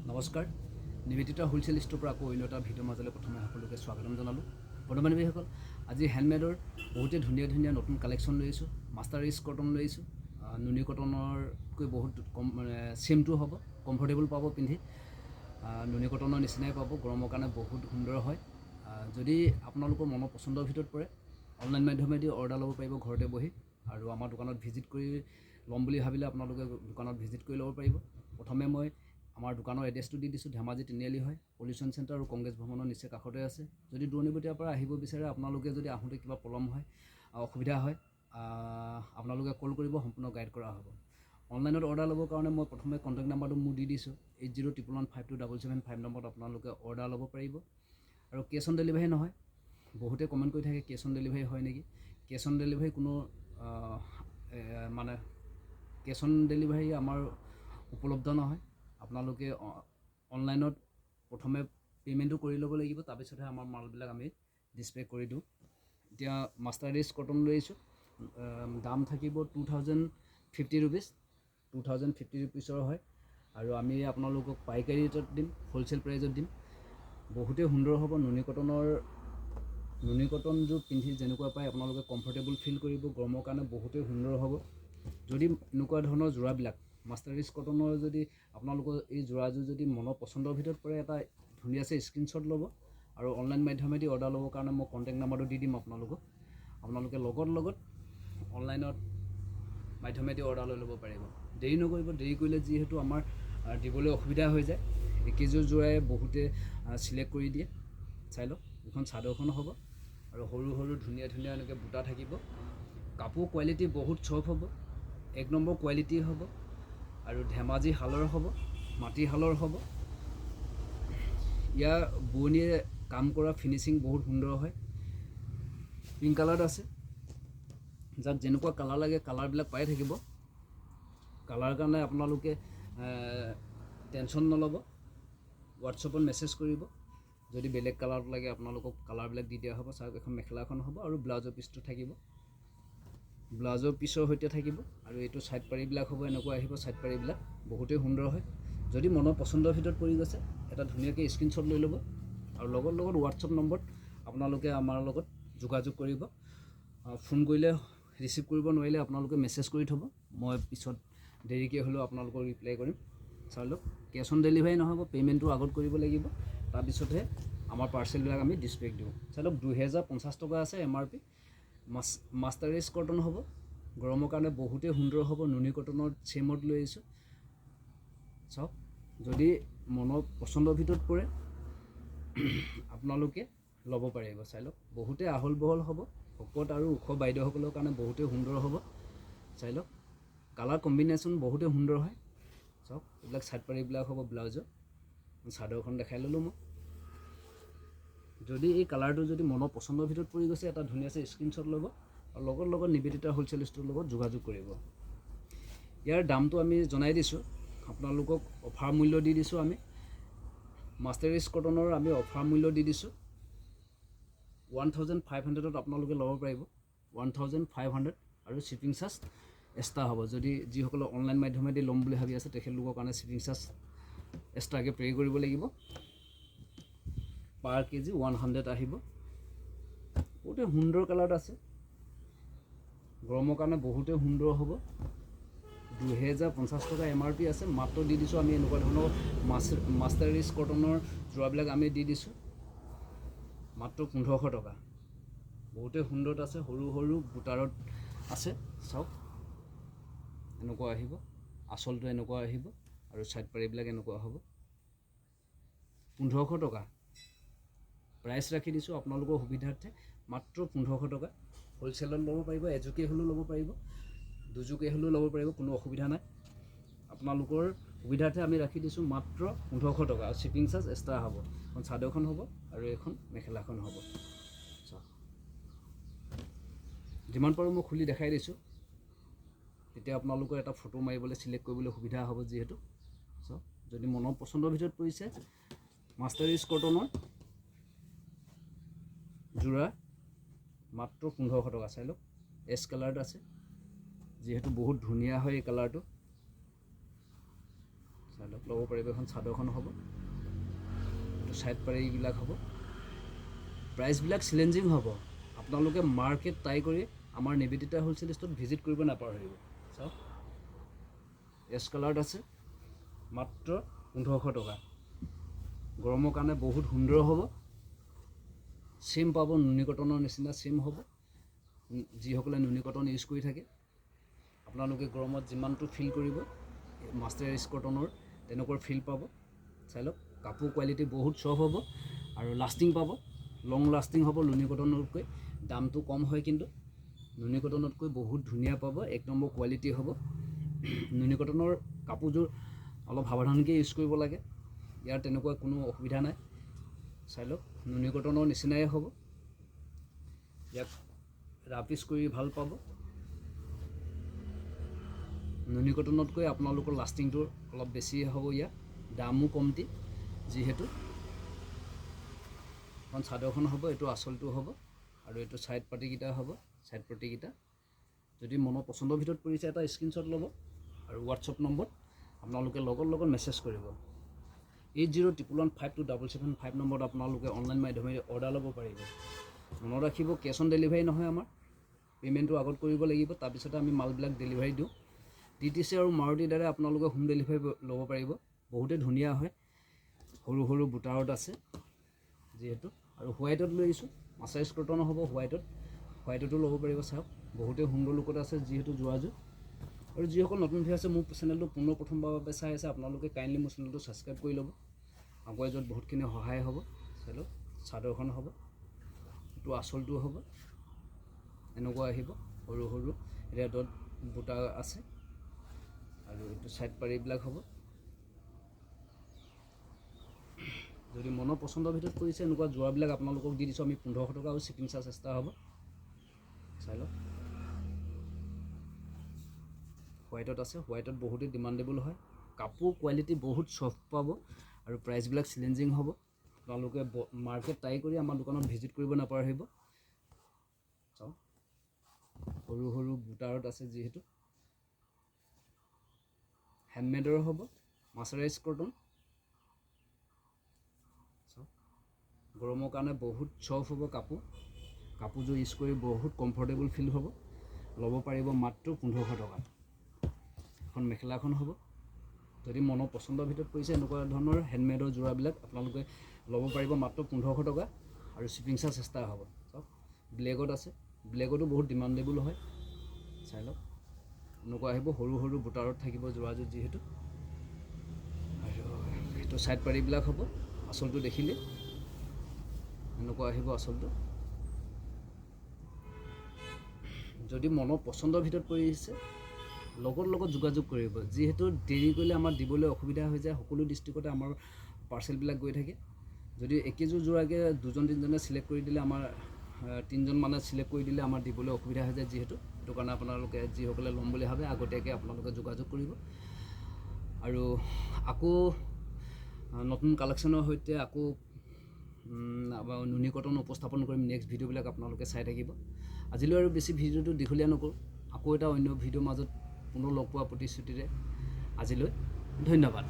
নমস্কাৰ নিবেদিতা হোলচেল ষ্ট'ৰৰ পৰা আকৌ অন্য এটা ভিডিঅ'ৰ মাজলৈ প্ৰথমে সকলোকে স্বাগতম জনালোঁ। বৰ্তমান ভাইসকল আজি হেণ্ডমেডৰ বহুতেই ধুনীয়া নতুন কালেকশ্যন লৈ আহিছোঁ। মাষ্টাৰাইজ কটন লৈ আহিছোঁ। নুনি কটনৰকৈ বহুত কম চেমটো হ'ব, কমফৰ্টেবল পাব পিন্ধি। নুনি কটনৰ নিচিনাই পাব, গৰমৰ কাৰণে বহুত সুন্দৰ হয়। যদি আপোনালোকৰ মনৰ পচন্দৰ ভিতৰত পৰে অনলাইন মাধ্যমেদি অৰ্ডাৰ ল'ব পাৰিব ঘৰতে বহি, আৰু আমাৰ দোকানত ভিজিট কৰি ল'ম বুলি ভাবিলে আপোনালোকে দোকানত ভিজিট কৰি ল'ব পাৰিব। প্ৰথমে মই আমাৰ দোকানৰ এড্ৰেছটো দি দিছোঁ। ধেমাজি তিনিআলি হয়, পলিউশ্যন চেণ্টাৰ আৰু কংগ্ৰেছ ভৱনৰ নিচেই কাষতে আছে। যদি দূৰণিবতীয়াৰ পৰা আহিব বিচাৰে আপোনালোকে, যদি আহোঁতে কিবা প্ৰব্লেম হয়, অসুবিধা হয়, আপোনালোকে কল কৰিব, সম্পূৰ্ণ গাইড কৰা হ'ব। অনলাইনত অৰ্ডাৰ ল'বৰ কাৰণে মই প্ৰথমে কণ্টেক্ট নাম্বাৰটো মোৰ দি দিছোঁ। 8011527775 নম্বৰত আপোনালোকে অৰ্ডাৰ ল'ব পাৰিব। আৰু কেছ অন ডেলিভাৰী নহয়, বহুতে কমেণ্ট কৰি থাকে কেছ অন ডেলিভাৰী হয় নেকি। কেছ অন ডেলিভাৰী কোনো কেছ অন ডেলিভাৰী আমাৰ উপলব্ধ নহয়। আপোনালোকে অনলাইনত প্ৰথমে পে'মেণ্টটো কৰি ল'ব লাগিব, তাৰপিছতহে আমাৰ মালবিলাক আমি ডিছপ্লে কৰি দিওঁ। এতিয়া মাষ্টাৰাইজ কটন লৈ আহিছোঁ। দাম থাকিব 2050 ৰুপিজ, 2050 ৰুপিজৰ হয়। আৰু আমি আপোনালোকক পাইকাৰী ৰেটত দিম, হ'লচেল প্ৰাইজত দিম। বহুতেই সুন্দৰ হ'ব। নুনি কটনযোৰ পিন্ধি যেনেকুৱা পায় আপোনালোকে কমফৰ্টেবল ফিল কৰিব, গৰমৰ কাৰণে বহুতেই সুন্দৰ হ'ব। যদি এনেকুৱা ধৰণৰ যোৰাবিলাক মাষ্টাৰাইজ কটনৰ যদি আপোনালোকৰ এই যোৰাযোৰ যদি মনৰ পচন্দৰ ভিতৰত পৰে, এটা ধুনীয়াছে স্ক্ৰীনশ্বট ল'ব, আৰু অনলাইন মাধ্যমেদি অৰ্ডাৰ ল'বৰ কাৰণে মই কণ্টেক্ট নাম্বাৰটো দি দিম আপোনালোকে লগত অনলাইনত মাধ্যমেদি অৰ্ডাৰ লৈ ল'ব পাৰিব। দেৰি নকৰিব, দেৰি কৰিলে যিহেতু আমাৰ দিবলৈ অসুবিধা হৈ যায়। একেযোৰ যোৰাই বহুতে চিলেক্ট কৰি দিয়ে। চাই লওক, এইখন চাদৰখন হ'ব, আৰু সৰু ধুনীয়া এনেকৈ বুটা থাকিব। কাপোৰ কোৱালিটি বহুত চফ্ট হ'ব, 1 নম্বৰ কোৱালিটি হ'ব, আৰু ধেমাজি শালৰ হ'ব, মাটিশালৰ হ'ব। ইয়াৰ বোৱনীয়ে কাম কৰা ফিনিচিং বহুত সুন্দৰ হয়। পিংক কালাৰত আছে, যাক যেনেকুৱা কালাৰ লাগে কালাৰবিলাক পাই থাকিব। কালাৰ কাৰণে আপোনালোকে টেনশ্যন নল'ব, হোৱাটছএপত মেছেজ কৰিব। যদি বেলেগ কালাৰত লাগে আপোনালোকক কালাৰবিলাক দি দিয়া হ'ব। চাওক, এখন মেখেলাখন হ'ব, আৰু ব্লাউজৰ পিচটো থাকিব, ব্লাউজৰ পিচৰ সৈতে থাকিব। আৰু এইটো ছাইড পাৰিবিলাক হ'ব, এনেকুৱা আহিব ছাইড পাৰিবিলাক, বহুতেই সুন্দৰ হয়। যদি মনৰ পচন্দৰ ভিতৰত পৰি গৈছে, এটা ধুনীয়াকৈ স্ক্ৰীনশ্বট লৈ ল'ব, আৰু লগত হোৱাটছএপ নম্বৰত আপোনালোকে আমাৰ লগত যোগাযোগ কৰিব। ফোন কৰিলে ৰিচিভ কৰিব নোৱাৰিলে আপোনালোকে মেছেজ কৰি থ'ব, মই পিছত দেৰিকৈ হ'লেও আপোনালোকক ৰিপ্লাই কৰিম। চাই লওক, কেছ অন ডেলিভাৰী নহ'ব, পে'মেণ্টটো আগত কৰিব লাগিব, তাৰপিছতহে আমাৰ পাৰ্চেলবিলাক আমি ডিছপেক দিওঁ। চাই লওক, 2050 টকা আছে MRP। মাষ্টাৰাইজ কটন হ'ব, গৰমৰ কাৰণে বহুতেই সুন্দৰ হ'ব। নুনি কটনৰ চেমত লৈ আহিছোঁ। চাওক, যদি মনৰ পচন্দৰ ভিতৰত পৰে আপোনালোকে ল'ব পাৰিব। চাই লওক, বহুতেই আহল বহল হ'ব, শকত আৰু ওখ বাইদেউসকলৰ কাৰণে বহুতেই সুন্দৰ হ'ব। চাই লওক, কালাৰ কম্বিনেশ্যন বহুতেই সুন্দৰ হয়। চাওক, এইবিলাক ছাইড পাৰিবিলাক হ'ব ব্লাউজৰ। চাদৰখন দেখাই ল'লোঁ মই। যদি এই কালাৰটো যদি মনৰ পচন্দৰ ভিতৰত পৰি গৈছে, এটা ধুনীয়াছে স্ক্ৰীনশ্বট ল'ব, আৰু লগত নিবেদিতা হোলচেল ষ্ট'ৰৰ লগত যোগাযোগ কৰিব। ইয়াৰ দামটো আমি জনাই দিছোঁ, আপোনালোকক অফাৰ মূল্য দি দিছোঁ। আমি মাষ্টাৰাইজ কটনৰ আমি অফাৰ মূল্য দি দিছোঁ 1500ত আপোনালোকে ল'ব পাৰিব। 1500, আৰু শ্বিপিং চাৰ্জ এক্সট্ৰা হ'ব। যদি যিসকলে অনলাইন মাধ্যমেদি ল'ম বুলি ভাবি আছে, তেখেতলোকৰ কাৰণে শ্বিপিং চাৰ্জ এক্সট্ৰাকৈ পে' কৰিব লাগিব। পাৰ কেজি 100 আহিব। বহুতেই সুন্দৰ কালাৰত আছে, গৰমৰ কাৰণে বহুতেই সুন্দৰ হ'ব। 2050 টকা MRP আছে, মাত্ৰ দি দিছোঁ আমি এনেকুৱা ধৰণৰ মাষ্টাৰাইজ কটনৰ যোৰাবিলাক আমি দি দিছোঁ মাত্ৰ 1500 টকা। বহুতেই সুন্দৰত আছে, সৰু বুটাৰত আছে। চাওক, এনেকুৱা আহিব, আঁচলটো এনেকুৱা আহিব, আৰু ছাইড পাৰিবিলাক এনেকুৱা হ'ব। 1500 টকা প্ৰাইচ ৰাখি দিছোঁ আপোনালোকৰ সুবিধাৰ্থে, মাত্ৰ 1500 টকা। হ'লচেলত ল'ব পাৰিব, এযোৰকৈ হ'লেও ল'ব পাৰিব, দুযোৰকৈ হ'লেও ল'ব পাৰিব, কোনো অসুবিধা নাই। আপোনালোকৰ সুবিধাৰ্থে আমি ৰাখি দিছোঁ মাত্ৰ 1500 টকা, আৰু শ্বিপিং চাৰ্জ এক্সট্ৰা হ'ব। এখন চাদৰখন হ'ব, আৰু এখন মেখেলাখন হ'ব। চাওক, যিমান পাৰোঁ মই খুলি দেখাই দিছোঁ, তেতিয়া আপোনালোকৰ এটা ফটো মাৰিবলৈ চিলেক্ট কৰিবলৈ সুবিধা হ'ব যিহেতু। চাওক, যদি মনৰ পচন্দৰ ভিতৰত পৰিছে মাষ্টাৰাইজ কটনৰ যোৰা মাত্ৰ 1500 টকা। চাই লওক, এছ কালাৰত আছে, যিহেতু বহুত ধুনীয়া হয় এই কালাৰটো। চাই চাই লওক, ল'ব পাৰিব। এখন চাদৰখন হ'ব, এইটো ছাইড পাৰিবিলাক হ'ব। প্ৰাইচবিলাক চেলেঞ্জিং হ'ব। আপোনালোকে মাৰ্কেট ট্ৰাই কৰি আমাৰ নিবেদিতা হ'লচেল ষ্ট'ৰত ভিজিট কৰিব নাপাহৰিব। চাওক, এছ কালাৰত আছে, মাত্ৰ 1500 টকা। গৰমৰ কাৰণে বহুত সুন্দৰ হ'ব। চেম পাব, নুনি কটনৰ নিচিনা চেম হ'ব। যিসকলে নুনি কটন ইউজ কৰি থাকে, আপোনালোকে গৰমত যিমানটো ফিল কৰিব মাষ্টাৰাইজ কটনৰ তেনেকুৱা ফিল পাব। চাই লওক, কাপোৰ কোৱালিটি বহুত চফ্ট হ'ব আৰু লাষ্টিং পাব, লং লাষ্টিং হ'ব। নুনি কটনতকৈ দামটো কম হয়, কিন্তু নুনি কটনতকৈ বহুত ধুনীয়া পাব। 1 নম্বৰ কোৱালিটি হ'ব। নুনি কটনৰ কাপোৰযোৰ অলপ সাৱধানকৈ ইউজ কৰিব লাগে, ইয়াৰ তেনেকুৱা কোনো অসুবিধা নাই। চাই লওক, নুনি কটনৰ নিচিনাই হ'ব। ইয়াক ৰাফ ইউজ কৰি ভাল পাব। নুনি কটনতকৈ আপোনালোকৰ লাষ্টিংটো অলপ বেছি হ'ব। ইয়াৰ দামো কমটি, যিহেতু এখন চাদৰখন হ'ব, এইটো আঁচলটো হ'ব আৰু এইটো ছাইড পাৰ্টিকেইটা হ'ব। ছাইড পাৰ্টিকেইটা যদি মনৰ পচন্দৰ ভিতৰত পৰিছে, এটা স্ক্ৰীনশ্বট ল'ব আৰু হোৱাটছআপ নম্বৰত আপোনালোকে লগত মেছেজ কৰিব। 8011527775 নম্বৰত আপোনালোকে অনলাইন মাধ্যমেৰে অৰ্ডাৰ ল'ব পাৰিব। মনত ৰাখিব, কেছ অন ডেলিভাৰী নহয় আমাৰ, পে'মেণ্টটো আগত কৰিব লাগিব, তাৰপিছতে আমি মালবিলাক ডেলিভাৰী দিওঁ। TTC আৰু মাৰুতিৰ দ্বাৰা আপোনালোকে হোম ডেলিভাৰী ল'ব পাৰিব। বহুতেই ধুনীয়া হয়, সৰু সৰু বুটাৰত আছে যিহেতু। আৰু হোৱাইটত লৈ আহিছোঁ, মাছাইজ কটন হ'ব হোৱাইটতো ল'ব পাৰিব। চাওক, বহুতেই সুন্দৰ লুকত আছে যিহেতু যোৰাযোৰ। আৰু যিসকল নতুন ভিউ আছে, মোৰ চেনেলটো পুনৰ প্ৰথমবাৰৰ বাবে চাই আছে, আপোনালোকে কাইণ্ডলি মোৰ চেনেলটো ছাবস্ক্ৰাইব কৰি ল'ব। আগুৱাই যোৱাত বহুতখিনি সহায় হ'ব। চাই লওক, চাদৰখন হ'ব, এইটো আঁচলটো হ'ব, এনেকুৱা আহিব সৰু সৰু ৰেডত বুটা আছে। আৰু এইটো ছাইড পাৰিবিলাক হ'ব। যদি মনৰ পচন্দৰ ভিতৰত পৰিছে, এনেকুৱা যোৰাবিলাক আপোনালোকক দি দিছোঁ আমি 1500 টকা আৰু শ্বিপিং চাৰ্জ এক্সট্ৰা হ'ব। চাই লওক, হোৱাইটত আছে, হোৱাইটত বহুতেই ডিমাণ্ডেবল হয়। কাপোৰ কোৱালিটি বহুত চফ্ট পাব আৰু প্ৰাইচবিলাক চেলেঞ্জিং হ'ব। আপোনালোকে মাৰ্কেট ট্ৰাই কৰি আমাৰ দোকানত ভিজিট কৰিব নাপাহৰিব। চাওক, সৰু সৰু বুটাৰত আছে যিহেতু, হেণ্ডমেডৰ হ'ব, মাছাৰাইজ কটন। চাওক, গৰমৰ কাৰণে বহুত চফ্ট হ'ব কাপোৰযোৰ ইউজ কৰি বহুত কমফৰ্টেবল ফিল হ'ব। ল'ব পাৰিব মাত্ৰ 1500 টকাত। এখন মেখেলাখন হ'ব। যদি মনৰ পচন্দৰ ভিতৰত পৰিছে, এনেকুৱা ধৰণৰ হেণ্ডমেডৰ যোৰাবিলাক আপোনালোকে ল'ব পাৰিব মাত্ৰ 1500 টকা আৰু শ্বিপিং চাৰ্জ এক্সট্ৰা হ'ব। চাওক, ব্লেকত আছে, ব্লেকতো বহুত ডিমাণ্ডেবল হয়। চাই লওক, এনেকুৱা আহিব, সৰু সৰু বুটাৰত থাকিব যোৰাযোৰ যিহেতু। আৰু এইটো ছাইড পাৰিবিলাক হ'ব, আঁচলটো দেখিলে এনেকুৱা আহিব আঁচলটো। যদি মনৰ পচন্দৰ ভিতৰত পৰিছে, লগত যোগাযোগ কৰিব, যিহেতু দেৰি কৰিলে আমাৰ দিবলৈ অসুবিধা হৈ যায়। সকলো ডিষ্ট্ৰিক্টতে আমাৰ পাৰ্চেলবিলাক গৈ থাকে। যদি একেযোৰ যোৰাকে 2-3জনে চিলেক্ট কৰি দিলে, আমাৰ 3জন মানে চিলেক্ট কৰি দিলে আমাৰ দিবলৈ অসুবিধা হৈ যায় যিহেতু। সেইটো কাৰণে আপোনালোকে যিসকলে ল'ম বুলি ভাবে, আগতীয়াকৈ আপোনালোকে যোগাযোগ কৰিব। আৰু আকৌ নতুন কালেকশ্যনৰ সৈতে আকৌ নুনি কটন উপস্থাপন কৰিম। নেক্সট ভিডিঅ'বিলাক আপোনালোকে চাই থাকিব। আজিলৈ আৰু বেছি ভিডিঅ'টো দীঘলীয়া নকৰোঁ, আকৌ এটা অন্য ভিডিঅ'ৰ মাজত পুনৰ লগ পোৱা প্ৰতিশ্ৰুতিৰে আজিলৈ ধন্যবাদ।